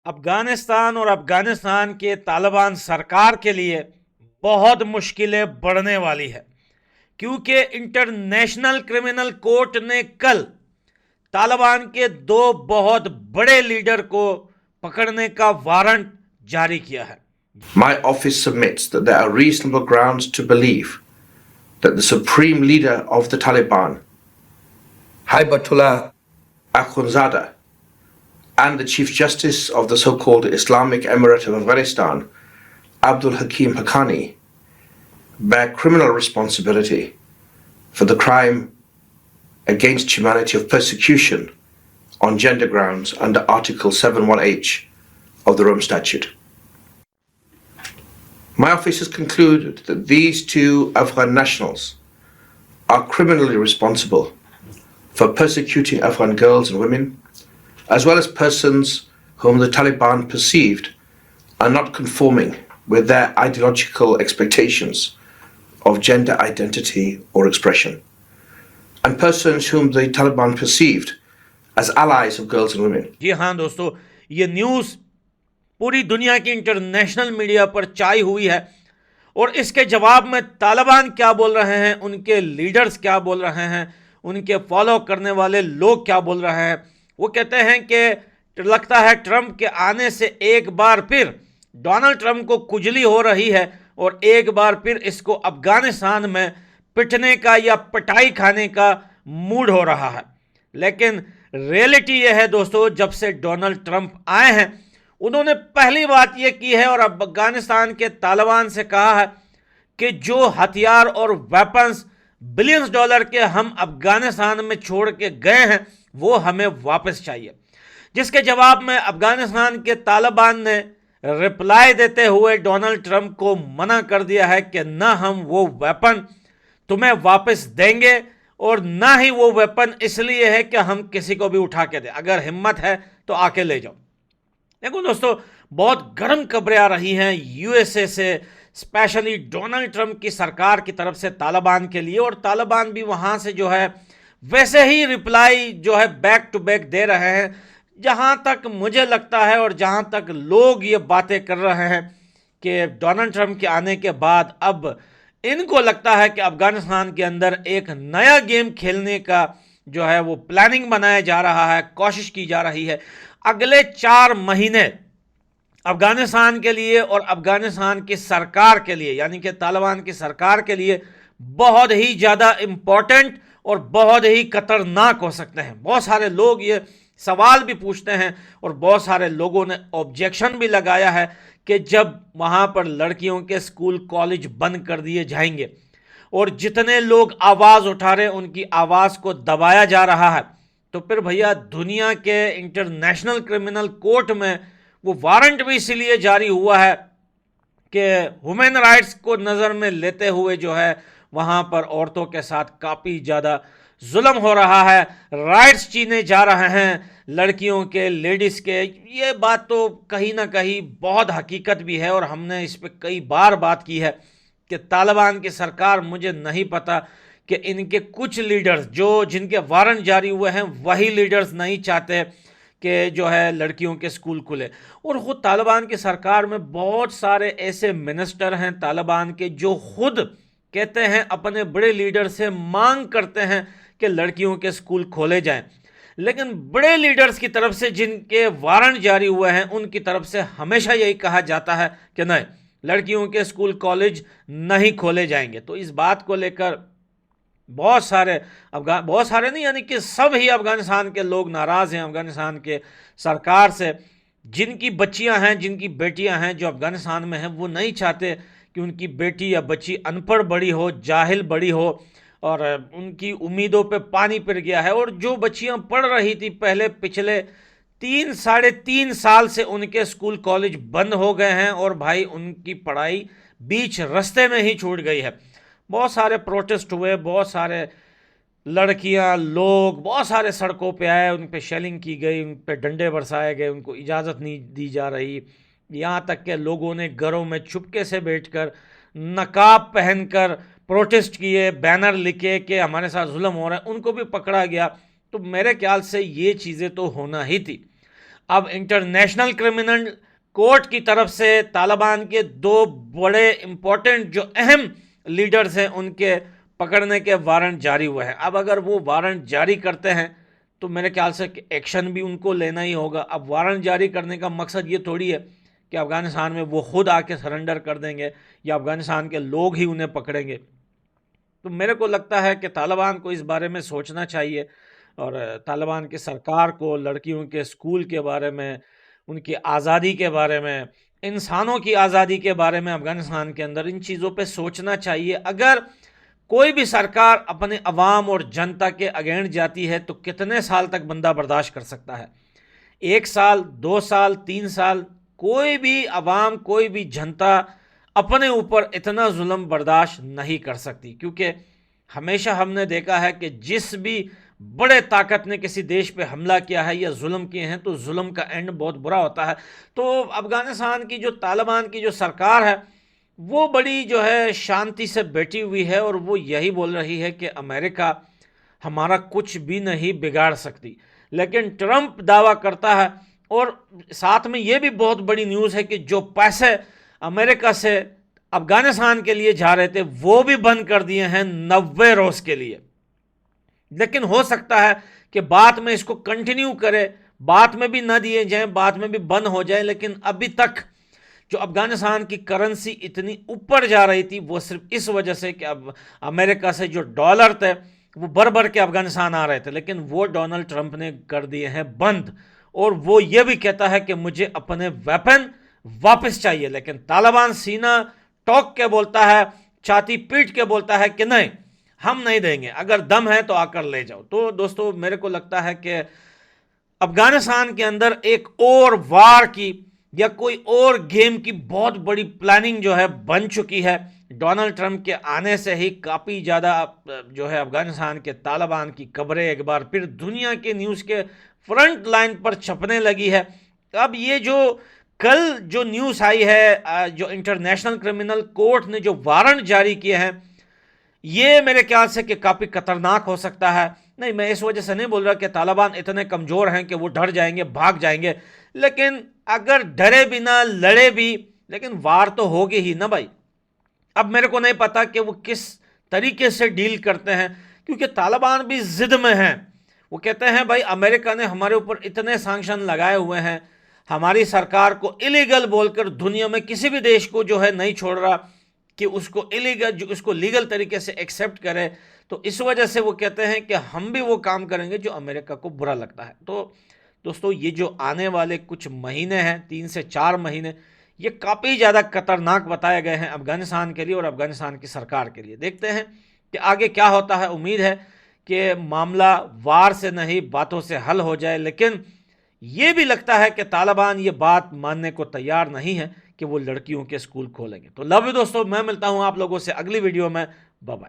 अफगानिस्तान और अफगानिस्तान के तालिबान सरकार के लिए बहुत मुश्किलें बढ़ने वाली है, क्योंकि इंटरनेशनल क्रिमिनल कोर्ट ने कल तालिबान के दो बहुत बड़े लीडर को पकड़ने का वारंट जारी किया है। My office submits that there are reasonable grounds to believe that the supreme leader of the Taliban, Hibatullah Akhundzada, and the Chief Justice of the so-called Islamic Emirate of Afghanistan, Abdul Hakim Haqqani, bear criminal responsibility for the crime against humanity of persecution on gender grounds under Article 71H of the Rome Statute. My office has concluded that these two Afghan nationals are criminally responsible for persecuting Afghan girls and women, as well as persons whom the Taliban perceived are not conforming with their ideological expectations of gender identity or expression, and persons whom the Taliban perceived as allies of girls and women. जी हाँ दोस्तों, ये news पूरी दुनिया की international media पर छाई हुई है और इसके जवाब में तालिबान क्या बोल रहे हैं, उनके लीडर्स क्या बोल रहे हैं, उनके फॉलो करने वाले लोग क्या बोल रहे हैं। वो कहते हैं कि लगता है ट्रंप के आने से एक बार फिर डोनाल्ड ट्रंप को खुजली हो रही है और एक बार फिर इसको अफगानिस्तान में पिटने का या पिटाई खाने का मूड हो रहा है। लेकिन रियलिटी यह है दोस्तों, जब से डोनाल्ड ट्रंप आए हैं उन्होंने पहली बात यह की है और अफगानिस्तान के तालिबान से कहा है कि जो हथियार और वेपन्स बिलियंस डॉलर के हम अफगानिस्तान में छोड़ के गए हैं वो हमें वापस चाहिए। जिसके जवाब में अफगानिस्तान के तालिबान ने रिप्लाई देते हुए डोनाल्ड ट्रंप को मना कर दिया है कि ना हम वो वेपन तुम्हें वापस देंगे और ना ही वो वेपन इसलिए है कि हम किसी को भी उठा के दें, अगर हिम्मत है तो आके ले जाओ। देखो दोस्तों, बहुत गर्म खबरें आ रही हैं यूएसए से, स्पेशली डोनाल्ड ट्रंप की सरकार की तरफ से तालिबान के लिए, और तालिबान भी वहां से जो है वैसे ही रिप्लाई जो है बैक टू बैक दे रहे हैं। जहां तक मुझे लगता है और जहां तक लोग ये बातें कर रहे हैं कि डोनाल्ड ट्रंप के आने के बाद अब इनको लगता है कि अफगानिस्तान के अंदर एक नया गेम खेलने का जो है वो प्लानिंग बनाया जा रहा है, कोशिश की जा रही है। अगले 4 महीने अफगानिस्तान के लिए और अफगानिस्तान की सरकार के लिए, यानी कि तालिबान की सरकार के लिए बहुत ही ज़्यादा इम्पोर्टेंट और बहुत ही खतरनाक हो सकते हैं। बहुत सारे लोग ये सवाल भी पूछते हैं और बहुत सारे लोगों ने ऑब्जेक्शन भी लगाया है कि जब वहाँ पर लड़कियों के स्कूल कॉलेज बंद कर दिए जाएंगे और जितने लोग आवाज़ उठा रहे हैं उनकी आवाज़ को दबाया जा रहा है, तो फिर भैया दुनिया के इंटरनेशनल क्रिमिनल कोर्ट में वो वारंट भी इसीलिए जारी हुआ है कि ह्यूमन राइट्स को नज़र में लेते हुए जो है वहाँ पर औरतों के साथ काफ़ी ज़्यादा जुल्म हो रहा है, राइट्स छीने जा रहे हैं लड़कियों के, लेडीज़ के। ये बात तो कहीं ना कहीं बहुत हकीकत भी है और हमने इस पर कई बार बात की है कि तालिबान की सरकार, मुझे नहीं पता कि इनके कुछ लीडर्स जो जिनके वारंट जारी हुए हैं वही लीडर्स नहीं चाहते कि जो है लड़कियों के स्कूल खुले। और खुद तालिबान की सरकार में बहुत सारे ऐसे मिनिस्टर हैं तालिबान के जो खुद कहते हैं अपने बड़े लीडर से मांग करते हैं कि लड़कियों के स्कूल खोले जाएं, लेकिन बड़े लीडर्स की तरफ से जिनके वारंट जारी हुए हैं उनकी तरफ से हमेशा यही कहा जाता है कि नहीं, लड़कियों के स्कूल कॉलेज नहीं खोले जाएंगे। तो इस बात को लेकर बहुत सारे नहीं, यानी कि सब ही अफगानिस्तान के लोग नाराज़ हैं अफगानिस्तान के सरकार से। जिनकी बच्चियां हैं, जिनकी बेटियां हैं जो अफगानिस्तान में हैं, वो नहीं चाहते कि उनकी बेटी या बच्ची अनपढ़ बड़ी हो, जाहिल बड़ी हो, और उनकी उम्मीदों पे पानी फिर गया है। और जो बच्चियां पढ़ रही थी पहले, पिछले 3-3.5 साल से उनके स्कूल कॉलेज बंद हो गए हैं और भाई उनकी पढ़ाई बीच रास्ते में ही छूट गई है। बहुत सारे प्रोटेस्ट हुए, बहुत सारे लड़कियां, लोग बहुत सारे सड़कों पे आए, उन पे शेलिंग की गई, उन पे डंडे बरसाए गए, उनको इजाज़त नहीं दी जा रही। यहाँ तक के लोगों ने घरों में चुपके से बैठकर नकाब पहनकर प्रोटेस्ट किए, बैनर लिखे कि हमारे साथ जुल्म हो रहा है, उनको भी पकड़ा गया। तो मेरे ख्याल से ये चीज़ें तो होना ही थी। अब इंटरनेशनल क्रिमिनल कोर्ट की तरफ से तालिबान के 2 बड़े इंपॉर्टेंट जो अहम लीडर्स हैं उनके पकड़ने के वारंट जारी हुए हैं। अब अगर वो वारंट जारी करते हैं तो मेरे ख्याल से एक्शन भी उनको लेना ही होगा। अब वारंट जारी करने का मकसद ये थोड़ी है कि अफ़गानिस्तान में वो खुद आके सरेंडर कर देंगे या अफ़गानिस्तान के लोग ही उन्हें पकड़ेंगे। तो मेरे को लगता है कि तालिबान को इस बारे में सोचना चाहिए और तालिबान की सरकार को लड़कियों के स्कूल के बारे में, उनकी आज़ादी के बारे में, इंसानों की आज़ादी के बारे में अफ़गानिस्तान के अंदर इन चीज़ों पे सोचना चाहिए। अगर कोई भी सरकार अपने अवाम और जनता के अगेंस्ट जाती है तो कितने साल तक बंदा बर्दाश्त कर सकता है? 1 साल, 2 साल, 3 साल? कोई भी अवाम, कोई भी जनता अपने ऊपर इतना जुल्म बर्दाश्त नहीं कर सकती, क्योंकि हमेशा हमने देखा है कि जिस भी बड़े ताकत ने किसी देश पे हमला किया है या जुल्म किए हैं तो जुल्म का एंड बहुत बुरा होता है। तो अफ़गानिस्तान की जो तालिबान की जो सरकार है वो बड़ी जो है शांति से बैठी हुई है और वो यही बोल रही है कि अमेरिका हमारा कुछ भी नहीं बिगाड़ सकती। लेकिन ट्रंप दावा करता है, और साथ में ये भी बहुत बड़ी न्यूज़ है कि जो पैसे अमेरिका से अफ़गानिस्तान के लिए जा रहे थे वो भी बंद कर दिए हैं 90 रोज़ के लिए। लेकिन हो सकता है कि बाद में इसको कंटिन्यू करे, बाद में भी ना दिए जाएं, बाद में भी बंद हो जाए। लेकिन अभी तक जो अफ़गानिस्तान की करेंसी इतनी ऊपर जा रही थी वो सिर्फ इस वजह से कि अब अमेरिका से जो डॉलर थे वो भर के अफ़गानिस्तान आ रहे थे, लेकिन वो डोनाल्ड ट्रंप ने कर दिए हैं बंद। और वो ये भी कहता है कि मुझे अपने वेपन वापस चाहिए। लेकिन तालिबान सीना ठोक के बोलता है, छाती पीट के बोलता है कि नहीं, हम नहीं देंगे, अगर दम है तो आकर ले जाओ। तो दोस्तों मेरे को लगता है कि अफ़गानिस्तान के अंदर एक और वार की या कोई और गेम की बहुत बड़ी प्लानिंग जो है बन चुकी है। डोनाल्ड ट्रंप के आने से ही काफ़ी ज़्यादा जो है अफ़गानिस्तान के तालिबान की खबरें एक बार फिर दुनिया के न्यूज़ के फ्रंट लाइन पर छपने लगी है। अब ये जो कल जो न्यूज़ आई है, जो इंटरनेशनल क्रिमिनल कोर्ट ने जो वारंट जारी किए हैं, ये मेरे ख्याल से कि काफ़ी खतरनाक हो सकता है। नहीं, मैं इस वजह से नहीं बोल रहा कि तालिबान इतने कमज़ोर हैं कि वो डर जाएंगे, भाग जाएंगे, लेकिन अगर डरे बिना लड़े भी, लेकिन वार तो होगी ही ना भाई। अब मेरे को नहीं पता कि वो किस तरीके से डील करते हैं, क्योंकि तालिबान भी ज़िद में हैं। वो कहते हैं भाई अमेरिका ने हमारे ऊपर इतने सैंक्शन लगाए हुए हैं, हमारी सरकार को इलीगल बोलकर दुनिया में किसी भी देश को जो है नहीं छोड़ रहा कि उसको इलीगल, जो उसको लीगल तरीके से एक्सेप्ट करे। तो इस वजह से वो कहते हैं कि हम भी वो काम करेंगे जो अमेरिका को बुरा लगता है। तो दोस्तों ये जो आने वाले कुछ महीने हैं, 3 से 4 महीने, ये काफ़ी ज़्यादा खतरनाक बताए गए हैं अफ़गानिस्तान के लिए और अफ़गानिस्तान की सरकार के लिए। देखते हैं कि आगे क्या होता है। उम्मीद है कि मामला वार से नहीं बातों से हल हो जाए, लेकिन ये भी लगता है कि तालिबान ये बात मानने को तैयार नहीं है कि वो लड़कियों के स्कूल खोलेंगे। तो लव यू दोस्तों, मैं मिलता हूँ आप लोगों से अगली वीडियो में। Bye bye.